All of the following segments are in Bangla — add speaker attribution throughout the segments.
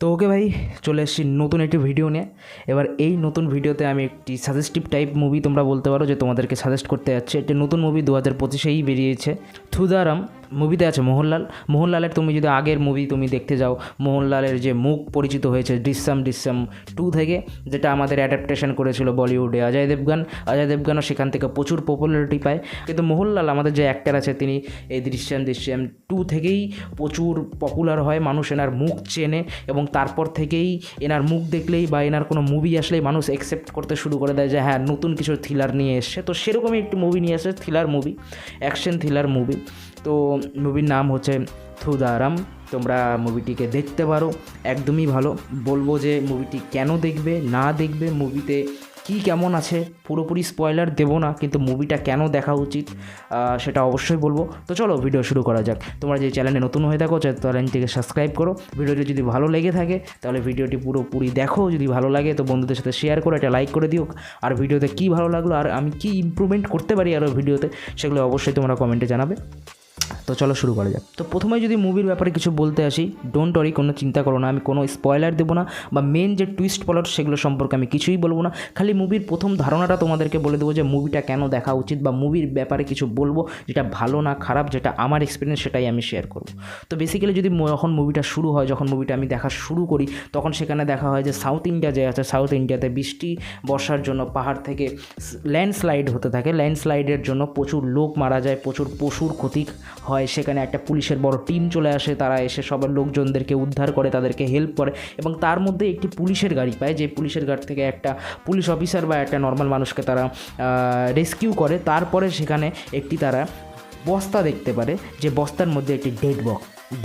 Speaker 1: তো ওকে ভাই, চলে এসেছি নতুন একটি ভিডিও নিয়ে। এবার এই নতুন ভিডিওতে আমি একটি সাজেস্টিভ টাইপ মুভি তোমরা বলতে পারো যে তোমাদেরকে সাজেস্ট করতে যাচ্ছে। একটি নতুন মুভি 2025-এই বেরিয়েছে, থুদারাম। মুভিতে আছে মোহনলালের তুমি যদি আগের মুভি তুমি দেখতে যাও, মোহনলালের যে মুখ পরিচিত হয়েছে দৃশ্যম 2 থেকে, যেটা আমাদের অ্যাডাপ্টেশন করেছিল বলিউডে অজয় দেবগানও সেখান থেকে প্রচুর পপুলারিটি পায়। কিন্তু মোহনলাল আমাদের যে অ্যাক্টার আছে, তিনি এই দৃশ্যম 2 থেকেই প্রচুর পপুলার হয়, মানুষ এনার মুখ চেনে এবং তারপর থেকেই এনার মুখ দেখলেই বা এনার কোনো মুভি আসলেই মানুষ অ্যাকসেপ্ট করতে শুরু করে দেয় যে হ্যাঁ, নতুন কিছু থ্রিলার নিয়ে এসছে। তো সেরকমই একটি মুভি নিয়ে এসেছে, thriller movie, action thriller movie. তো মুভির নাম হচ্ছে থুদারাম। তোমরা মুভিটিকে দেখতে পারো, একদমই ভালো। বলবো যে মুভিটি কেন দেখবে, না দেখবে, মুভিতে কী কেমন আছে, পুরোপুরি স্পয়লার দেবো না, কিন্তু মুভিটা কেন দেখা উচিত সেটা অবশ্যই বলবো। তো চলো ভিডিও শুরু করা যাক। তোমরা যে চ্যানেলে নতুন হয়ে থাকো, চ্যানেলটিকে সাবস্ক্রাইব করো। ভিডিওটি যদি ভালো লেগে থাকে তাহলে ভিডিওটি পুরোপুরি দেখো, যদি ভালো লাগে তো বন্ধুদের সাথে শেয়ার করো, এটা লাইক করে দিও। আর ভিডিওতে কী ভালো লাগলো আর আমি কী ইমপ্রুভমেন্ট করতে পারি আরও ভিডিওতে, সেগুলো অবশ্যই তোমরা কমেন্টে জানাবে। তো চলো শুরু করা যাক। তো প্রথমে যদি মুভির ব্যাপারে কিছু বলতে আসি, ডোন্ট ওয়ারি, কোনো চিন্তা করো না, আমি কোনো স্পয়লার দেবো না বা মেন যে টুইস্ট প্লট সেগুলো সম্পর্কে আমি কিছুই বলবো না। খালি মুভির প্রথম ধারণাটা তোমাদেরকে বলে দেবো যে মুভিটা কেন দেখা উচিত, বা মুভির ব্যাপারে কিছু বলবো যেটা ভালো না খারাপ, যেটা আমার এক্সপিরিয়েন্স সেটাই আমি শেয়ার করবো। তো বেসিক্যালি যদি যখন মুভিটা শুরু হয়, যখন মুভিটা আমি দেখা শুরু করি, তখন সেখানে দেখা হয় যে সাউথ ইন্ডিয়া যে আছে, সাউথ ইন্ডিয়াতে বৃষ্টি বর্ষার জন্য পাহাড় থেকে ল্যান্ডস্লাইড হতে থাকে। ল্যান্ডস্লাইডের জন্য প্রচুর লোক মারা যায়, প্রচুর পশুর ক্ষতি হয়। সেখানে একটা পুলিশের বড় টিম চলে আসে, তারা এসে সবার লোকজনদেরকে উদ্ধার করে, তাদেরকে হেল্প করে এবং তার মধ্যে একটি পুলিশের গাড়ি পায়, যে পুলিশের গাড়ি থেকে একটা পুলিশ অফিসার বা একটা নর্মাল মানুষকে তারা রেস্কিউ করে। তারপরে সেখানে একটি তারা বস্তা দেখতে পারে, যে বস্তার মধ্যে একটি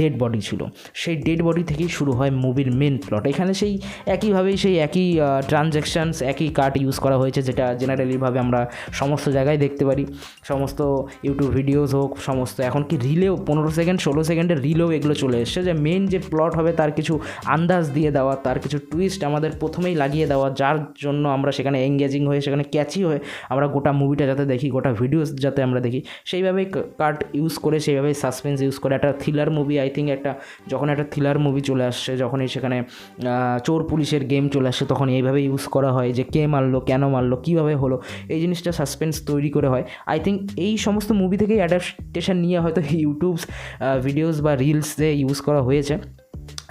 Speaker 1: ডেড বডি ছিল। সেই ডেড বডি থেকেই শুরু হয় মুভির মেন প্লট। এখানে সেই একইভাবেই সেই একই ট্রানজ্যাকশানস, একই কার্ড ইউজ করা হয়েছে, যেটা জেনারেলিভাবে আমরা সমস্ত জায়গায় দেখতে পারি। সমস্ত ইউটিউব ভিডিওস হোক, সমস্ত এখন কি রিলেও 15 সেকেন্ড 16 সেকেন্ডের রিলেও এগুলো চলে এসছে, যে মেন যে প্লট হবে তার কিছু আন্দাজ দিয়ে দেওয়া, তার কিছু টুইস্ট আমাদের প্রথমেই লাগিয়ে দেওয়া, যার জন্য আমরা সেখানে এঙ্গেজিং হয়ে, সেখানে ক্যাচি হয়ে আমরা গোটা মুভিটা যাতে দেখি, গোটা ভিডিওস যাতে আমরা দেখি, সেইভাবেই কার্ড ইউজ করে, সেইভাবেই সাসপেন্স ইউজ করে। একটা থ্রিলার মুভি, আই থিঙ্ক যখন একটা থ্রিলার মুভি চলে আসছে, যখনই সেখানে চোর পুলিশের গেম চলে আসছে, তখন এইভাবে ইউজ করা হয় যে কে মারলো, কেন মারলো, কীভাবে হলো, এই জিনিসটা সাসপেন্স তৈরি করে হয়। আই থিঙ্ক এই সমস্ত মুভি থেকেই অ্যাডাপ্টেশন নিয়ে হয়তো ইউটিউবস ভিডিওস বা রিলসে ইউজ করা হয়েছে।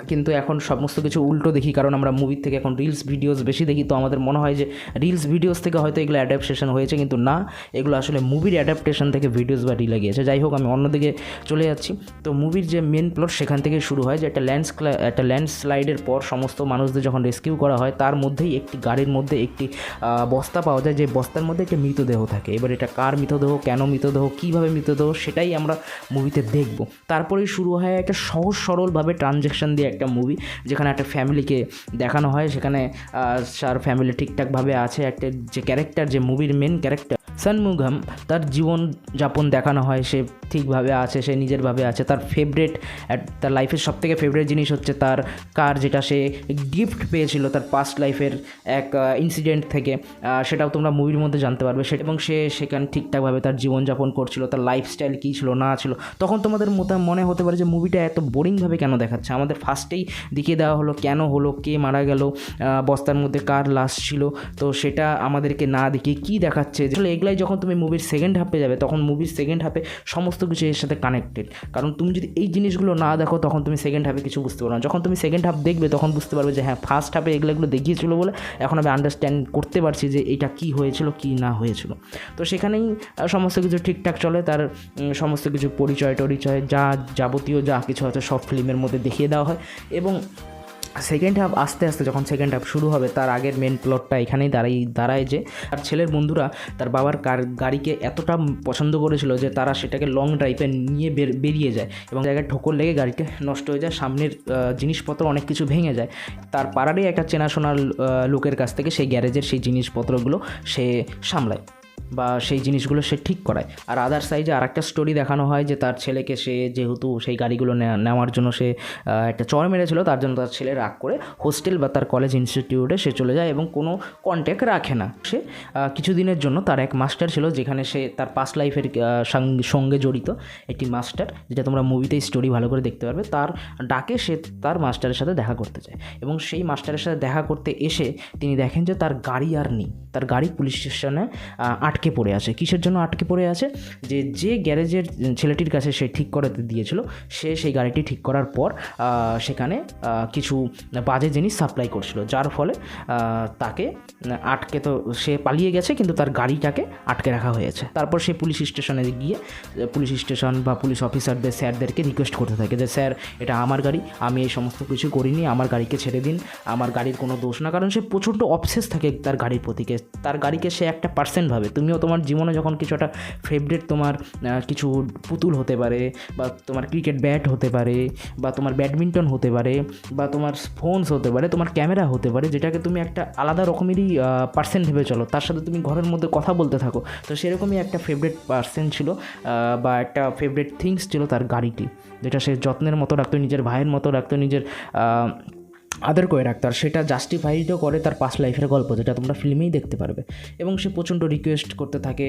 Speaker 1: কিন্তু এখন সমস্ত কিছু উল্টো দেখি, কারণ আমরা মুভির থেকে এখন রিলস ভিডিওস বেশি দেখি। তো আমাদের মনে হয় যে রিলস ভিডিওস থেকে হয়তো এগুলো অ্যাডাপ্টেশন হয়েছে, কিন্তু না, এগুলো আসলে মুভির অ্যাডাপ্টেশন থেকে ভিডিওস বা রিলে গিয়েছে। যাই হোক, আমি অন্যদিকে চলে যাচ্ছি। তো মুভির যে মেন প্লট সেখান থেকে শুরু হয়, যে একটা ল্যান্ডস্লাইডের পর সমস্ত মানুষদের যখন রেস্কিউ করা হয়, তার মধ্যেই একটি গাড়ির মধ্যে একটি বস্তা পাওয়া যায়, যে বস্তার মধ্যে একটি মৃতদেহ থাকে। এবার এটা কার মৃতদেহ, কেন মৃতদেহ, কীভাবে মৃতদেহ, সেটাই আমরা মুভিতে দেখব। তারপরেই শুরু হয় একটা সহজ সরলভাবে ট্রানজ্যাকশন দিয়ে একটা মুভি, যেখানে একটা ফ্যামিলিকে দেখানো হয়। সেখানে তার ফ্যামিলি ঠিকঠাকভাবে আছে। একটা যে ক্যারেক্টার, যে মুভির মেন ক্যারেক্টার শানমুগাম, তার জীবনযাপন দেখানো হয়, সে ঠিকভাবে আছে, সে নিজেরভাবে আছে। তার তার লাইফের সবথেকে ফেভারিট জিনিস হচ্ছে তার কার, যেটা সে গিফট পেয়েছিল তার পাস্ট লাইফের এক ইনসিডেন্ট থেকে, সেটাও তোমরা মুভির মধ্যে জানতে পারবে। এবং সে সেখানে ঠিকঠাকভাবে তার জীবনযাপন করছিল, তার লাইফস্টাইল কী ছিল না ছিল। তখন তোমাদের মনে হতে পারে যে মুভিটা এত বোরিংভাবে কেন দেখাচ্ছে, আমাদের ফার্স্টেই দেখিয়ে দেওয়া হলো কেন হলো, কে মারা গেল, বস্তার মধ্যে কার লাশ ছিল, তো সেটা আমাদেরকে না দেখিয়ে কী দেখাচ্ছে। আসলে এগুলাই যখন তুমি মুভির সেকেন্ড হাফে যাবে, তখন মুভির সেকেন্ড হাফে সমস্ত কিছু এর সাথে কানেক্টেড। কারণ তুমি যদি এই জিনিসগুলো না দেখো, তখন তুমি সেকেন্ড হাফে কিছু বুঝতে পারো না। যখন তুমি সেকেন্ড হাফ দেখবে, তখন বুঝতে পারবে যে হ্যাঁ, ফার্স্ট হাফে এগুলো দেখিয়েছিল বলে এখন আমি আন্ডারস্ট্যান্ড করতে পারছি যে এটা কী হয়েছিল, কী না হয়েছিল। তো সেখানেই সমস্ত কিছু ঠিকঠাক চলে, তার সমস্ত কিছু পরিচয় যা যাবতীয় যা কিছু আছে সব ফিল্মের মধ্যে দেখিয়ে দেওয়া হয়। এবং সেকেন্ড হাফ আস্তে আস্তে যখন সেকেন্ড হাফ শুরু হবে, তার আগের মেন প্লটটা এখানেই দাঁড়ায় যে তার ছেলের বন্ধুরা তার বাবার গাড়িকে এতটা পছন্দ করেছিল যে তারা সেটাকে লং ড্রাইভে নিয়ে বেরিয়ে যায় এবং জায়গায় ঠোকর লেগে গাড়িতে নষ্ট হয়ে যায়, সামনের জিনিসপত্র অনেক কিছু ভেঙে যায়। তার পাড়ারই একটা চেনাশোনার লোকের কাছ থেকে সেই গ্যারেজের সেই জিনিসপত্রগুলো সে সামলায়। বা সেই জিনিসগুলো সে ঠিক করায়। আর আদার সাইডে আর একটা স্টোরি দেখানো হয় যে তার ছেলেকে সে যেহেতু সেই গাড়িগুলো নেওয়ার জন্য সে একটা চড় মেরেছিল, তার জন্য তার ছেলে রাগ করে হোস্টেল বা তার কলেজ ইনস্টিটিউটে সে চলে যায় এবং কোনো কন্ট্যাক্ট রাখে না। সে কিছুদিনের জন্য তার এক মাস্টার ছিল, যেখানে সে তার পাস্ট লাইফের সঙ্গে জড়িত একটি মাস্টার, যেটা তোমরা মুভিতেই স্টোরি ভালো করে দেখতে পারবে, তার ডাকে সে তার মাস্টারের সাথে দেখা করতে যায় এবং সেই মাস্টারের সাথে দেখা করতে এসে তিনি দেখেন যে তার গাড়ি আর নেই, তার গাড়ি পুলিশ স্টেশনে আটকে পড়ে আছে। কিসের জন্য আটকে পড়ে আছে? যে গ্যারেজের ছেলেটির কাছে সে ঠিক করাতে দিয়েছিল, সে সেই গাড়িটি ঠিক করার পর সেখানে কিছু বাজে জিনিস সাপ্লাই করছিল, যার ফলে তাকে আটকে, তো সে পালিয়ে গেছে কিন্তু তার গাড়িটাকে আটকে রাখা হয়েছে। তারপর সে পুলিশ স্টেশনে গিয়ে পুলিশ স্টেশন বা পুলিশ অফিসারদের স্যারদেরকে রিকোয়েস্ট করতে থাকে যে স্যার, এটা আমার গাড়ি, আমি এই সমস্ত কিছু করিনি, আমার গাড়িকে ছেড়ে দিন, আমার গাড়ির কোনো দোষ না। কারণ সে প্রচণ্ড অবসেস থাকে তার গাড়ির প্রতিকে, তার গাড়িকে সে একটা পার্সেন্ট ভাবে। তুমিও তোমার জীবনে যখন কিছু একটা ফেভারিট, তোমার কিছু পুতুল হতে পারে, বা তোমার ক্রিকেট ব্যাট হতে পারে, বা তোমার ব্যাডমিন্টন হতে পারে, বা তোমার ফোনস হতে পারে, তোমার ক্যামেরা হতে পারে, যেটাকে তুমি একটা আলাদা রকমেরই পার্সেন্ট ভেবে চলো, তার সাথে তুমি ঘরের মধ্যে কথা বলতে থাকো। তো সেরকমই একটা ফেভারিট পার্সন ছিল বা একটা ফেভারিট থিংস ছিল তার গাড়িটি, যেটা সে যত্নের মতো রাখতো, নিজের ভাইয়ের মতো রাখতো, নিজের আদর করে রাখতো। আর সেটা জাস্টিফাইডও করে তার পাস্ট লাইফের গল্প, যেটা তোমরা ফিল্মেই দেখতে পারবে। এবং সে প্রচণ্ড রিকোয়েস্ট করতে থাকে,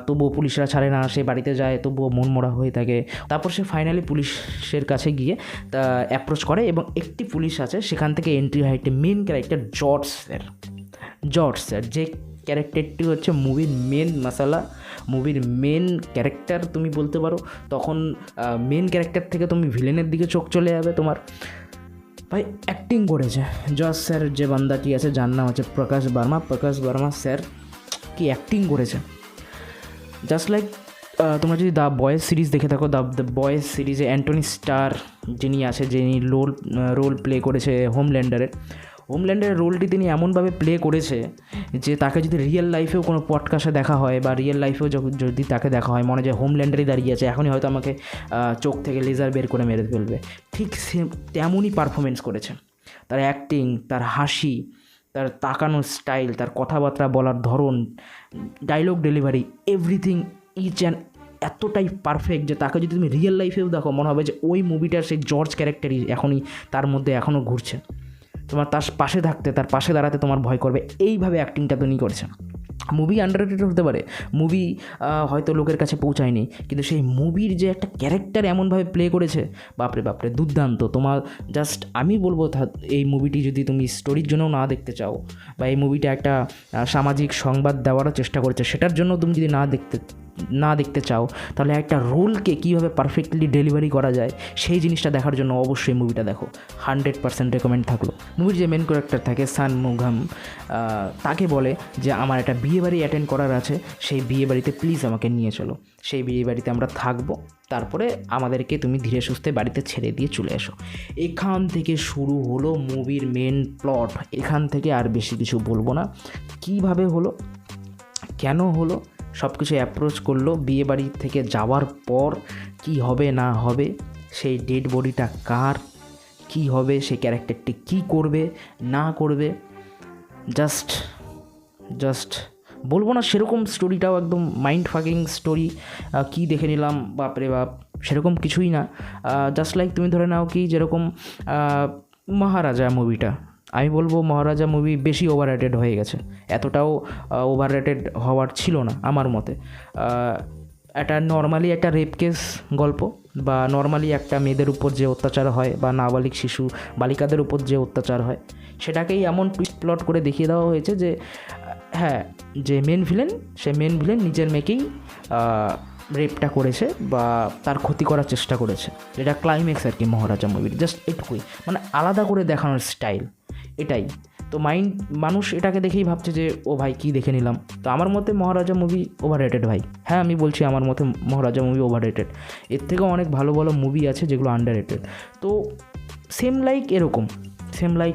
Speaker 1: তবুও পুলিশরা ছাড়ে না, সে বাড়িতে যায় তবুও মন মরা হয়ে থাকে। তারপর সে ফাইনালি পুলিশের কাছে গিয়ে অ্যাপ্রোচ করে এবং একটি পুলিশ আছে সেখান থেকে এন্ট্রি হয় একটি মেন ক্যারেক্টার জর্জ স্যার, যে ক্যারেক্টারটি হচ্ছে মুভির মেন মশালা, মুভির মেন ক্যারেক্টার তুমি বলতে পারো। তখন মেন ক্যারেক্টার থেকে তুমি ভিলেনের দিকে চোখ চলে যাবে তোমার। ভাই অ্যাক্টিং করেছে জজ স্যার, যে বান্দাটি আছে যার নাম হচ্ছে প্রকাশ বার্মা স্যার, কি অ্যাক্টিং করেছে! জাস্ট লাইক তোমরা যদি দ্য বয়েজ সিরিজ দেখে থাকো, দ্য বয়েজ সিরিজে অ্যান্টনি স্টার যিনি আছে, যিনি রোল প্লে করেছে হোমল্যান্ডারের রোলটি তিনি এমনভাবে প্লে করেছে যে তাকে যদি রিয়েল লাইফেও কোনো পডকাস্টে দেখা হয় বা রিয়েল লাইফেও যদি তাকে দেখা হয়, মনে হয় যে হোমল্যান্ডারই দাঁড়িয়ে আছে, এখনই হয়তো আমাকে চোখ থেকে লেজার বের করে মেরে ফেলবে। ঠিক তেমনই পারফরমেন্স করেছে। তার অ্যাক্টিং, তার হাসি, তার তাকানোর স্টাইল, তার কথাবার্তা বলার ধরন, dialogue delivery, everything each and এতটাই পারফেক্ট যে তাকে যদি তুমি রিয়েল লাইফেও দেখো, মনে হবে যে ওই মুভিটার সেই জর্জ ক্যারেক্টারই এখনই তার মধ্যে এখনও ঘুরছে। তোমার তার পাশে থাকতে, তার পাশে দাঁড়াতে তোমার ভয় করবে। এইভাবে অ্যাক্টিংটা তিনি করেছে। মুভি আন্ডাররেটেড হতে পারে, মুভি হয়তো লোকের কাছে পৌঁছায়নি, কিন্তু সেই মুভির যে একটা ক্যারেক্টার এমনভাবে প্লে করেছে, বাপরে দুর্দান্ত। তোমার জাস্ট আমি বলবো, এই মুভিটি যদি তুমি স্টোরির জন্যও না দেখতে চাও, বা এই মুভিটা একটা সামাজিক সংবাদ দেওয়ারও চেষ্টা করেছে, সেটার জন্য তুমি যদি না দেখতে চাও, তাহলে একটা রোলকে কীভাবে পারফেক্টলি ডেলিভারি করা যায় সেই জিনিসটা দেখার জন্য অবশ্যই মুভিটা দেখো। 100% রেকমেন্ড থাকলো। মুভির যে মেন ক্যারেক্টার থাকে সানমুগাম, তাকে বলে যে আমার একটা বিয়েবাড়ি অ্যাটেন্ড করার আছে, সেই বিয়েবাড়িতে প্লিজ আমাকে নিয়ে চলো, সেই বিয়েবাড়িতে আমরা থাকবো, তারপরে আমাদেরকে তুমি ধীরে সুস্থে বাড়িতে ছেড়ে দিয়ে চলে এসো। এখান থেকে শুরু হলো মুভির মেন প্লট। এখান থেকে আর বেশি কিছু বলবো না। কীভাবে হলো, কেন হলো, সব কিছু অ্যাপ্রোচ করলো। বিয়েবাড়ি থেকে যাওয়ার পর কি হবে না হবে, সেই ডেড বডিটা কার, কি হবে, সেই ক্যারেক্টারটি কি করবে না করবে, জাস্ট বলবো না সেরকম। স্টোরিটাও একদম মাইন্ড ফাকিং স্টোরি। কি দেখে নিলাম, বাপরে বাপ, সেরকম কিছুই না। জাস্ট লাইক তুমি ধরে নাও কি, যেরকম মহারাজা মুভিটা, আমি বলবো মহারাজা মুভি বেশি ওভার রেটেড হয়ে গেছে। এতটাও ওভার রেটেড হওয়ার ছিল না আমার মতে। একটা নর্মালি একটা রেপ কেস গল্প, বা নর্মালি একটা মেয়েদের উপর যে অত্যাচার হয়, বা নাবালিক শিশু বালিকাদের উপর যে অত্যাচার হয়, সেটাকেই এমন টুইস্ট প্লট করে দেখিয়ে দেওয়া হয়েছে যে হ্যাঁ, যে মেন ভিলেন নিজের মেয়েকেই রেপটা করেছে বা তার ক্ষতি করার চেষ্টা করেছে। এটা ক্লাইম্যাক্স আর কি মহারাজা মুভির, জাস্ট এটুকুই, মানে আলাদা করে দেখানোর স্টাইল এটাই। তো মানুষ এটাকে দেখেই ভাবছে যে ও ভাই কী দেখে নিলাম। তো আমার মতে মহারাজা মুভি ওভার রেটেড ভাই। হ্যাঁ, আমি বলছি আমার মতে মহারাজা মুভি ওভার রেটেড। এর থেকেও অনেক ভালো ভালো মুভি আছে যেগুলো আন্ডার রেটেড। তো সেম লাইক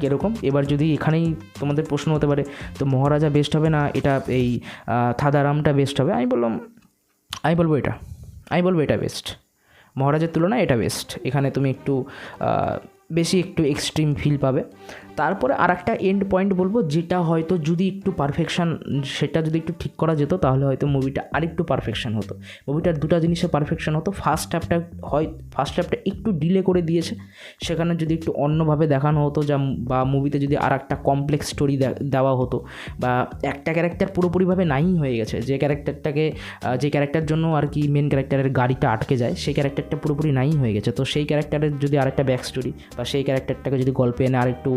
Speaker 1: এরকম। এবার যদি এখানেই তোমাদের প্রশ্ন হতে পারে, তো মহারাজা বেস্ট হবে না এটা এই থাদারামটা বেস্ট হবে, আমি বলবো এটা বেস্ট। মহারাজের তুলনায় এটা বেস্ট। এখানে তুমি একটু বেশি একটু এক্সট্রিম ফিল পাবে। তারপরে আর একটা এন্ড পয়েন্ট বলবো, যেটা হয়তো যদি একটু পারফেকশান, সেটা যদি একটু ঠিক করা যেত তাহলে হয়তো মুভিটা আরেকটু পারফেকশান হতো। মুভিটার দুটো জিনিসে পারফেকশান হতো। ফার্স্ট হাফটা একটু ডিলে করে দিয়েছে, সেখানে যদি একটু অন্যভাবে দেখানো হতো, বা মুভিতে যদি আর একটা কমপ্লেক্স স্টোরি দেওয়া হতো, বা একটা ক্যারেক্টার পুরোপুরিভাবে নাই হয়ে গেছে, যে ক্যারেক্টার জন্য আর কি মেন ক্যারেক্টারের গাড়িটা আটকে যায়, সেই ক্যারেক্টারটা পুরোপুরি নাই হয়ে গেছে। তো সেই ক্যারেক্টারের যদি আরেকটা ব্যাক স্টোরি বা সেই ক্যারেক্টারটাকে যদি গল্পে এনে আরেকটু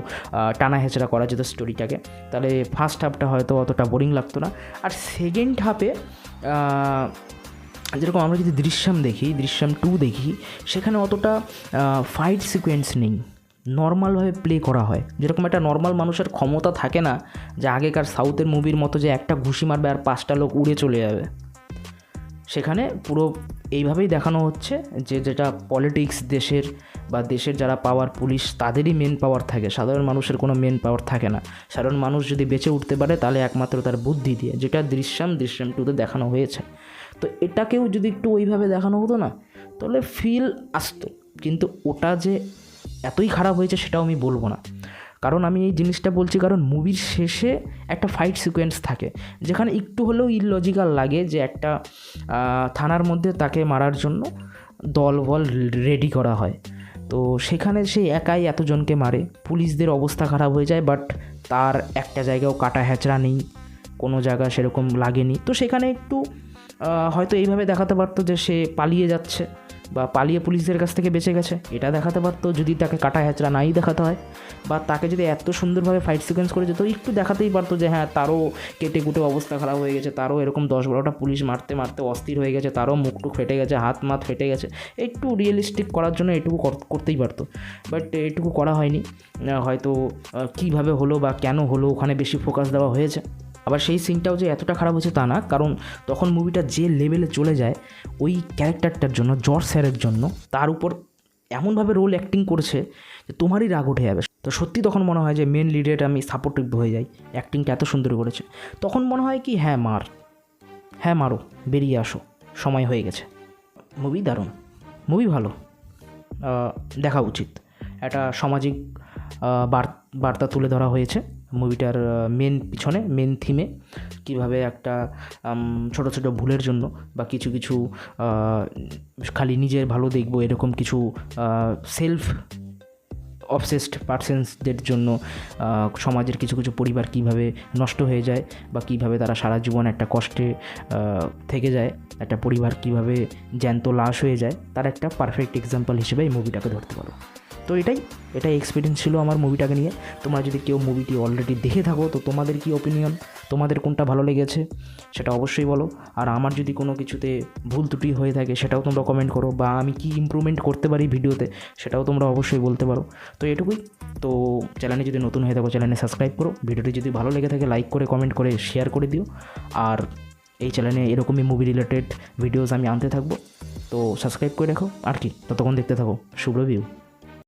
Speaker 1: টানা হেঁচড়া করা যেত স্টোরিটাকে, তাহলে ফার্স্ট হাফটা হয়তো অতটা বোরিং লাগতো না। আর সেকেন্ড হাফে যেরকম আমরা যদি দৃশ্যম 2 দেখি, সেখানে অতটা ফাইট সিকোয়েন্স নেই, নর্মালভাবে প্লে করা হয়। যেরকম একটা নর্মাল মানুষের ক্ষমতা থাকে না যে আগেকার সাউথের মুভির মতো যে একটা ঘুষি মারবে আর 5টা লোক উড়ে চলে যাবে, সেখানে পুরো এইভাবেই দেখানো হচ্ছে যেটা পলিটিক্স দেশের যারা পাওয়ার, পুলিশ, তাদেরই মেন পাওয়ার থাকে, সাধারণ মানুষের কোনো মেন পাওয়ার থাকে না। সাধারণ মানুষ যদি বেঁচে উঠতে পারে তাহলে একমাত্র তার বুদ্ধি দিয়ে, যেটা দৃশ্যম 2তে দেখানো হয়েছে। তো এটাকেও যদি একটু ওইভাবে দেখানো হতো না, তাহলে ফিল আসতো। কিন্তু ওটা যে এতই খারাপ হয়েছে সেটাও আমি বলবো না, কারণ আমি এই জিনিসটা বলছি কারণ মুভির শেষে একটা ফাইট সিকোয়েন্স থাকে যেখানে একটু হলেও ইললজিক্যাল লাগে, যে একটা থানার মধ্যে তাকে মারার জন্য দলবল রেডি করা হয়, তো সেখানে সে একাই এতজনকে মারে, পুলিশদের অবস্থা খারাপ হয়ে যায়, বাট তার একটা জায়গাও কাটা হ্যাচড়া নেই, কোনো জায়গা সেরকম লাগেনি। তো সেখানে একটু হয়তো এইভাবে দেখাতে পারতো যে সে পালিয়ে যাচ্ছে বা পালিয়ে পুলিশদের কাছ থেকে বেঁচে গেছে, এটা দেখাতে পারতো যদি তাকে কাটা হ্যাচড়া নাই দেখাতে হয়। বা তাকে যদি এত সুন্দরভাবে ফাইট সিকোয়েন্স করে যেত, একটু দেখাতেই পারতো যে হ্যাঁ তারও কেটে কুটে অবস্থা খারাপ হয়ে গেছে, তারও এরকম 10-12টা পুলিশ মারতে মারতে অস্থির হয়ে গেছে, তারও মুখটুক ফেটে গেছে, হাত মাত ফেটে গেছে, একটু রিয়েলিস্টিক করার জন্য এটুকু করতেই পারতো, বাট এটুকু করা হয়নি। হয়তো কীভাবে হলো বা কেন হলো ওখানে বেশি ফোকাস দেওয়া হয়েছে। আবার সেই সিনটাও যে এতটা খারাপ হয়েছে তা না, কারণ তখন মুভিটা যে লেভেলে চলে যায় ওই ক্যারেক্টারটার জন্য, জর্জ স্যারের জন্য, তার উপর এমনভাবে রোল অ্যাক্টিং করছে যে তোমারই রাগ উঠে যাবে। তো সত্যি তখন মনে হয় যে মেন লিডের আমি সাপোর্টিভ হয়ে যাই, অ্যাক্টিংটা এত সুন্দর করেছে। তখন মনে হয় কি হ্যাঁ মারো, বেরিয়ে আসো, সময় হয়ে গেছে। মুভি দারুণ, মুভি ভালো, দেখা উচিত। একটা সামাজিক বার্তা তুলে ধরা হয়েছে মুভিটার মেন থিমে, কীভাবে একটা ছোটো ছোটো ভুলের জন্য বা কিছু খালি নিজের ভালো দেখবো এরকম কিছু সেলফ অবসেসড পারসনসদের জন্য সমাজের কিছু পরিবার কীভাবে নষ্ট হয়ে যায় বা কীভাবে তারা সারা জীবন একটা কষ্টে থেকে যায়, একটা পরিবার কীভাবে জ্যান্ত লাশ হয়ে যায়, তার একটা পারফেক্ট এক্সাম্পল হিসেবে এই মুভিটাকে ধরতে পারো। তো এটাই এক্সপিরিয়েন্স ছিল আমার মুভিটাকে নিয়ে। তোমরা যদি কেউ মুভিটি অলরেডি দেখে থাকো তো তোমাদের কি ওপিনিয়ন, তোমাদের কোনটা ভালো লেগেছে সেটা অবশ্যই বলো। আর আমার যদি কোনো কিছুতে ভুল ত্রুটি হয়ে থাকে সেটাও তোমরা কমেন্ট করো, বা আমি কি ইমপ্রুভমেন্ট করতে পারি ভিডিওতে সেটাও তোমরা অবশ্যই বলতে পারো। তো এটুকুই। তো চ্যানেলে যদি নতুন হয়ে থাকো চ্যানেলে সাবস্ক্রাইব করো, ভিডিওটি যদি ভালো লেগে থাকে লাইক করে কমেন্ট করে শেয়ার করে দিও। আর এই চ্যানেলে এরকমই মুভি রিলেটেড ভিডিওস আমি আনতে থাকবো, তো সাবস্ক্রাইব করে রাখো। আর কি, ততক্ষণ দেখতে থাকো। শুভ রিভিউ।